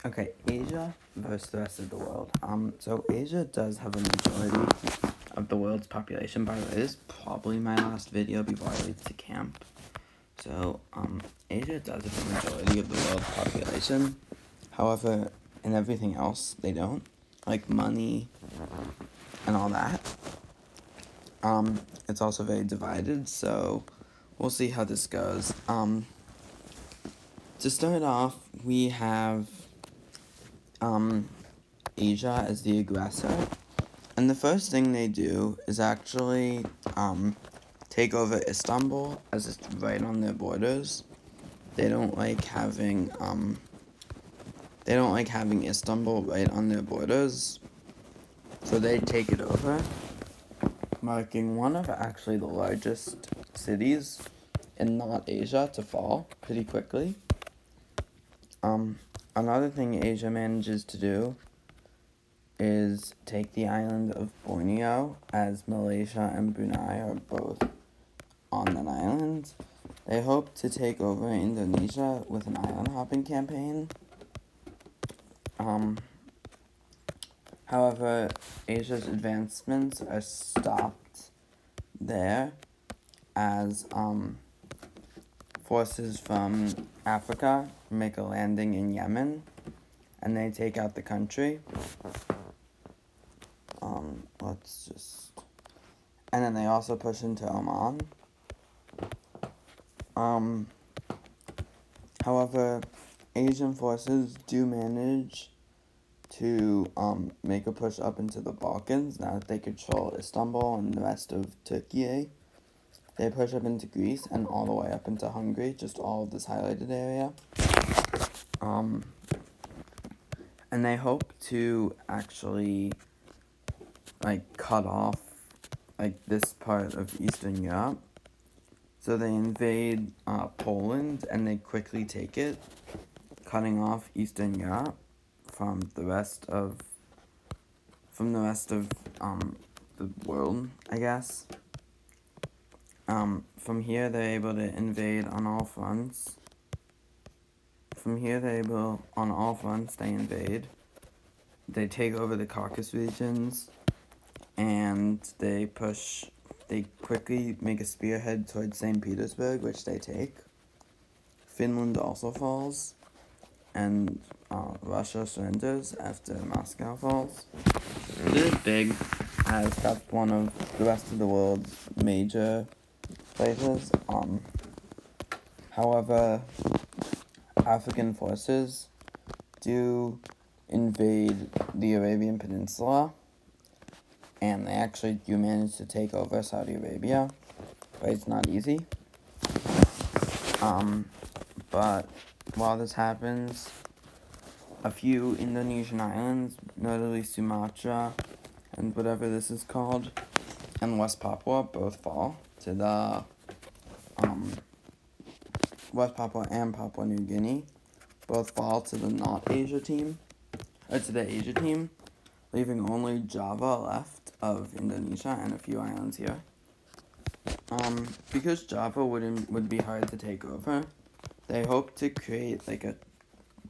Okay, Asia versus the rest of the world. So Asia does have a majority of the world's population. By the way, this is probably my last video before I leave to camp. So, Asia does have a majority of the world's population. However, in everything else, they don't. Like money and all that. It's also very divided, so we'll see how this goes. To start off, we have Asia as the aggressor. And the first thing they do is actually take over Istanbul, as it's right on their borders. They don't like having Istanbul right on their borders. So they take it over, marking one of actually the largest cities in not Asia to fall pretty quickly. Another thing Asia manages to do is take the island of Borneo, as Malaysia and Brunei are both on that island. They hope to take over Indonesia with an island hopping campaign. However, Asia's advancements are stopped there as forces from Africa make a landing in Yemen, and they take out the country. And then they also push into Oman. However, Asian forces do manage to make a push up into the Balkans now that they control Istanbul and the rest of Turkey. They push up into Greece and all the way up into Hungary, just all of this highlighted area. And they hope to actually cut off this part of Eastern Europe. So they invade Poland and they quickly take it, cutting off Eastern Europe from the rest of the world, I guess. From here they're able to invade on all fronts. They invade. They take over the Caucasus regions, and they quickly make a spearhead towards St. Petersburg, which they take. Finland also falls, and Russia surrenders after Moscow falls. This is big, as that's one of the rest of the world's major places. However, African forces do invade the Arabian Peninsula, and they actually do manage to take over Saudi Arabia, but it's not easy. But while this happens, a few Indonesian islands, notably Sumatra and whatever this is called, and West Papua, both fall to the West Papua and Papua New Guinea both fall to the not Asia team, or to the Asia team, leaving only Java left of Indonesia and a few islands here. Because Java would be hard to take over, they hope to create a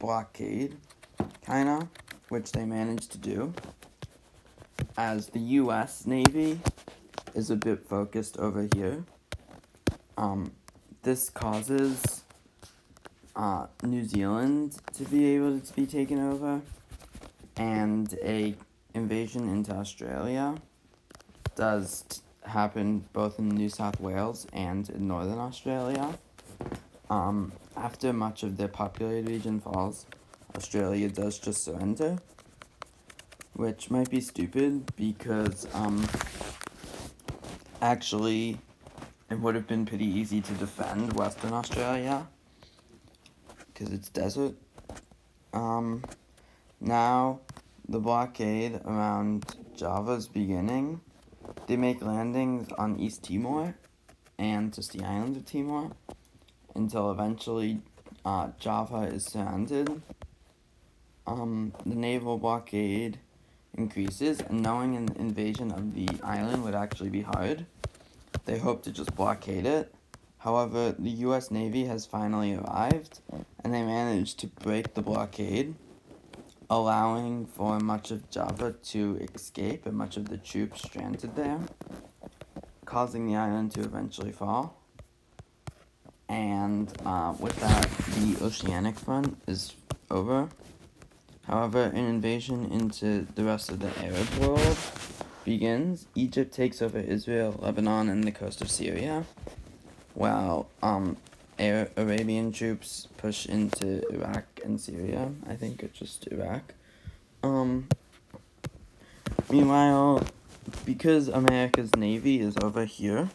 blockade, kinda, which they managed to do, as the U.S. Navy is a bit focused over here. This causes New Zealand to be able to be taken over, and a invasion into Australia does happen both in New South Wales and in Northern Australia. After much of their populated region falls, Australia does just surrender, which might be stupid because actually it would have been pretty easy to defend Western Australia because it's desert. Now the blockade around Java's beginning. They make landings on East Timor and just the island of Timor until eventually Java is surrounded. The naval blockade increases, and knowing an invasion of the island would actually be hard, they hope to just blockade it. However, the U.S. Navy has finally arrived, and they managed to break the blockade allowing for much of Java to escape and much of the troops stranded there, causing the island to eventually fall. And with that, the Oceanic Front is over. However, an invasion into the rest of the Arab world begins. Egypt takes over Israel, Lebanon, and the coast of Syria, while Arabian troops push into Iraq and Syria. I think it's just Iraq. Meanwhile, because America's Navy is over here,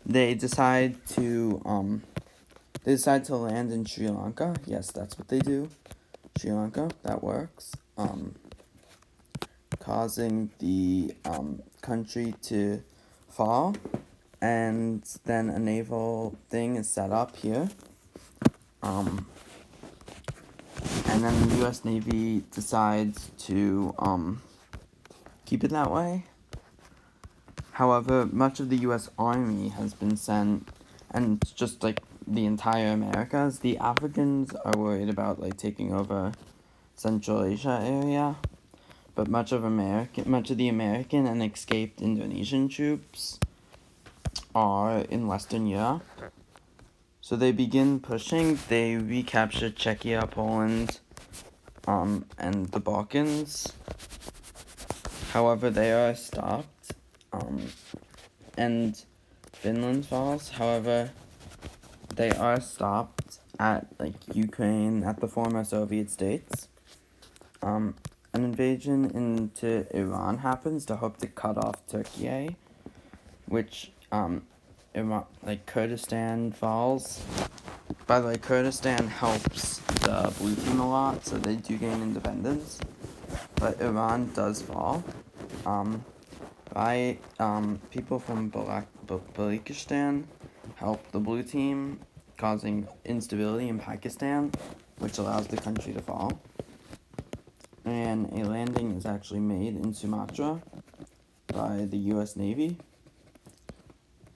they decide to land in Sri Lanka. Yes, that's what they do. Sri Lanka, that works. Causing the country to fall, and then a naval thing is set up here. And then the U.S. Navy decides to keep it that way. However, much of the U.S. Army has been sent, and just like the entire Americas, the Africans are worried about like taking over Central Asia area, but much of the American and escaped Indonesian troops are in Western Europe. So they begin pushing. They recapture Czechia, Poland, and the Balkans. However, they are stopped, and Finland falls. However, they are stopped at like Ukraine, at the former Soviet states. An invasion into Iran happens to hope to cut off Turkey, which Iran, like Kurdistan falls. By the way, Kurdistan helps the blue team a lot, so they do gain independence. But Iran does fall. People from Balochistan help the blue team, causing instability in Pakistan, which allows the country to fall. And a landing is actually made in Sumatra by the U.S. Navy,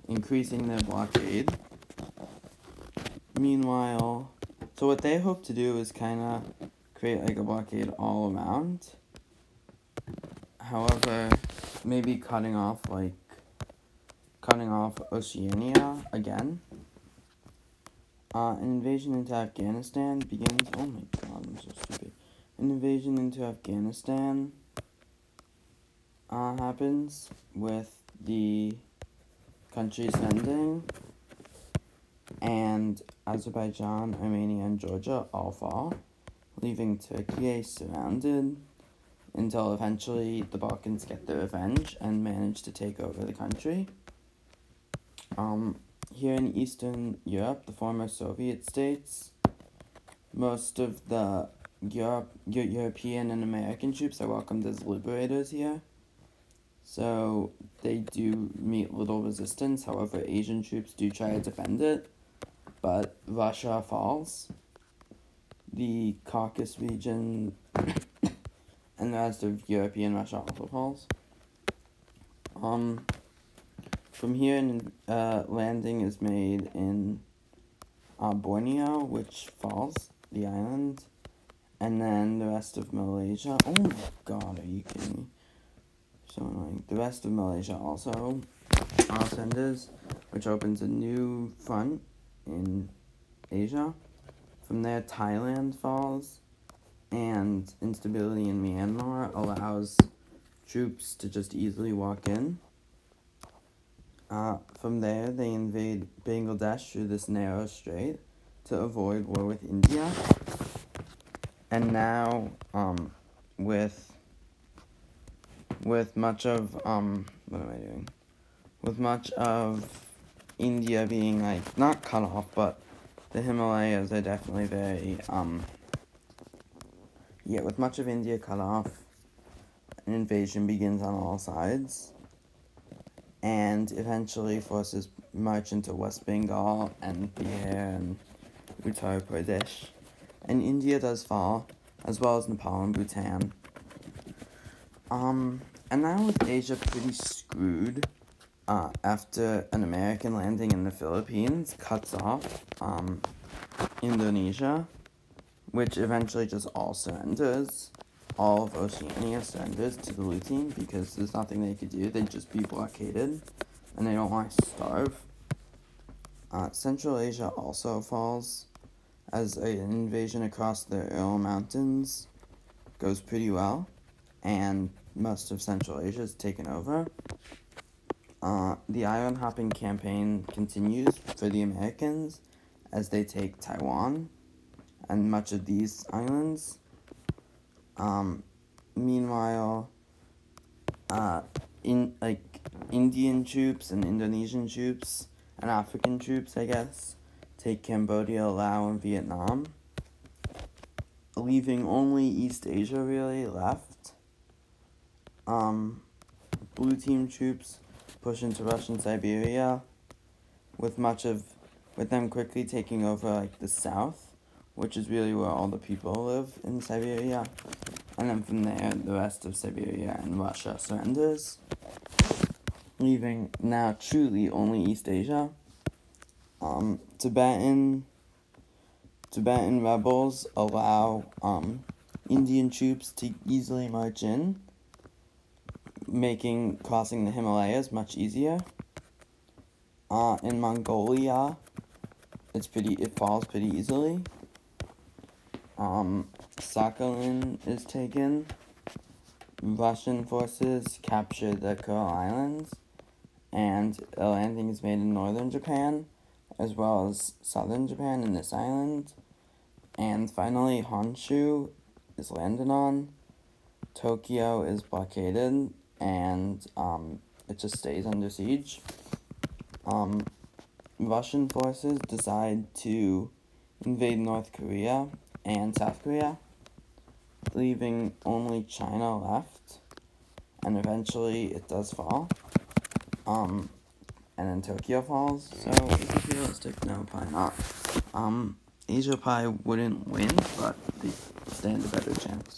increasing their blockade. Meanwhile, so what they hope to do is kind of create like a blockade all around. However, maybe cutting off Oceania again. An invasion into Afghanistan begins. Oh my god, I'm so stupid. An invasion into Afghanistan happens with the country sending, and Azerbaijan, Armenia, and Georgia all fall, leaving Turkey surrounded until eventually the Balkans get their revenge and manage to take over the country. Here in Eastern Europe, the former Soviet states, most of the European and American troops are welcomed as liberators here. So they do meet little resistance. However, Asian troops do try to defend it, but Russia falls. The Caucasus region and the rest of European Russia also falls. From here, landing is made in Borneo, which falls, the island, and then the rest of Malaysia. Oh my god, are you kidding me? So annoying. The rest of Malaysia also surrenders, which opens a new front in Asia. From there, Thailand falls, and instability in Myanmar allows troops to just easily walk in. From there, they invade Bangladesh through this narrow strait to avoid war with India. And now, with much of, what am I doing? With much of India being, like, not cut off, but the Himalayas are definitely very, with much of India cut off, an invasion begins on all sides. And eventually forces march into West Bengal and Bihar and Uttar Pradesh. And India does fall, as well as Nepal and Bhutan. And now with Asia pretty screwed, after an American landing in the Philippines cuts off Indonesia, which eventually just all surrenders. All of Oceania surrenders to the blue team because there's nothing they could do. They'd just be blockaded, and they don't want to starve. Central Asia also falls, as an invasion across the Ural Mountains goes pretty well, and most of Central Asia is taken over. The island hopping campaign continues for the Americans as they take Taiwan and much of these islands. Meanwhile, Indian troops and Indonesian troops and African troops, I guess, take Cambodia, Laos, and Vietnam, leaving only East Asia really left. Blue team troops push into Russian Siberia, with them quickly taking over the south, which is really where all the people live in Siberia, and then from there the rest of Siberia and Russia surrenders, leaving now truly only East Asia. Tibetan rebels allow Indian troops to easily march in, making crossing the Himalayas much easier. In Mongolia, it falls pretty easily. Sakhalin is taken. Russian forces capture the Kuril Islands, and a landing is made in northern Japan, as well as southern Japan in this island. And finally, Honshu is landed on. Tokyo is blockaded, and it just stays under siege. Russian forces decide to invade North Korea and South Korea, leaving only China left, and eventually it does fall. And then Tokyo falls, so is it realistic? No, probably not. Asia probably wouldn't win, but they stand a better chance.